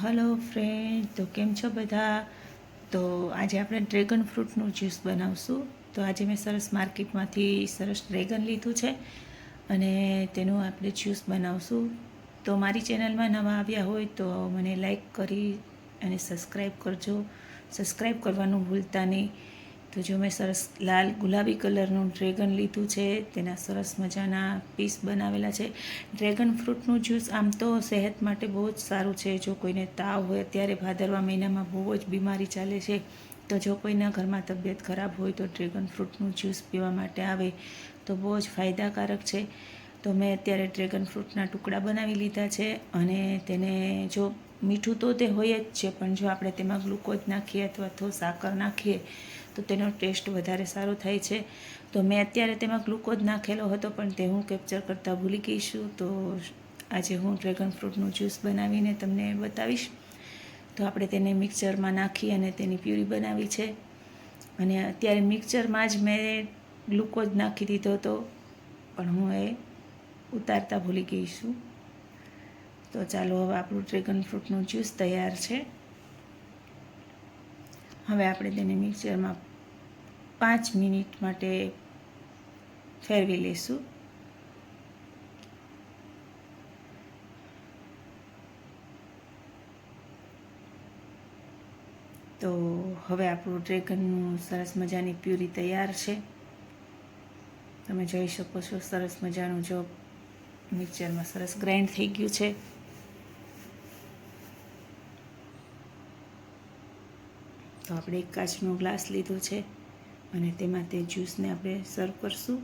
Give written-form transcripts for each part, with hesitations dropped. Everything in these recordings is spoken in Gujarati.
હલો ફ્રેન્ડ, તો કેમ છો બધા? તો આજે આપણે ડ્રેગન ફ્રૂટનું જ્યુસ બનાવશું. તો આજે મેં સરસ માર્કેટમાંથી સરસ ડ્રેગન લીધું છે અને તેનું આપણે જ્યુસ બનાવશું. તો મારી ચેનલમાં નવા આવ્યા હોય તો મને લાઈક કરી અને સબસ્ક્રાઈબ કરજો. સબસ્ક્રાઈબ કરવાનું ભૂલતા નહીં. તો જો મેં સરસ લાલ ગુલાબી કલરનું ડ્રેગન લીધું છે, તેના સરસ મજાના પીસ બનાવેલા છે. ડ્રેગન ફ્રૂટનું જ્યુસ આમ તો સેહત માટે બહુ જ સારું છે. જો કોઈને તાવ હોય, અત્યારે ભાદરવા મહિનામાં બહુ જ બીમારી ચાલે છે, તો જો કોઈના ઘરમાં તબિયત ખરાબ હોય તો ડ્રેગન ફ્રૂટનું જ્યુસ પીવા માટે આવે તો બહુ જ ફાયદાકારક છે. તો મેં અત્યારે ડ્રેગન ફ્રૂટના ટુકડા બનાવી લીધા છે અને તેને જો મીઠું તો તે હોય જ છે, પણ જો આપણે તેમાં ગ્લુકોઝ નાખીએ અથવા તો સાકર નાખીએ તો તેનો ટેસ્ટ વધારે સારો થાય છે. તો મેં અત્યારે તેમાં ગ્લુકોઝ નાખેલો હતો, પણ તે હું કેપ્ચર કરતાં ભૂલી ગઈ છું. તો આજે હું ડ્રેગન ફ્રૂટનું જ્યુસ બનાવીને તમને બતાવીશ. તો આપણે તેને મિક્સરમાં નાખી અને તેની પ્યુરી બનાવી છે અને અત્યારે મિક્સરમાં જ મેં ગ્લુકોઝ નાખી દીધો હતો, પણ હું એ ઉતારતા ભૂલી ગઈ છું. તો ચાલો, હવે આપણું ડ્રેગન ફ્રૂટનું જ્યુસ તૈયાર છે. હવે આપણે તેને મિક્સરમાં 5 મિનિટ માટે ફેરવી લઈશું. તો હવે આપણું ડ્રેગનનું સરસ મજાની પ્યુરી તૈયાર છે. તમે જોઈ શકો છો, સરસ મજાનું જો મિક્સરમાં સરસ ગ્રાઇન્ડ થઈ ગયું છે. તો આપણે એક કાચનો ગ્લાસ લીધો છે અને તેમાં તે જ્યુસને આપણે સર્વ કરશું.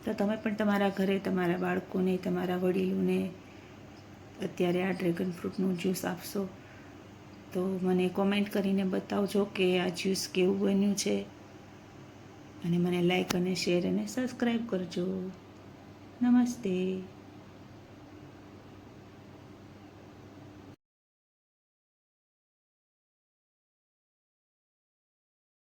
તો તમે પણ તમારા ઘરે તમારા બાળકોને, તમારા વડીલોને અત્યારે આ ડ્રેગન ફ્રૂટનું જ્યુસ આપશો તો મને કોમેન્ટ કરીને બતાવજો કે આ જ્યુસ કેવું બન્યું છે અને મને લાઈક અને શેર અને સબસ્ક્રાઈબ કરજો. નમસ્તે.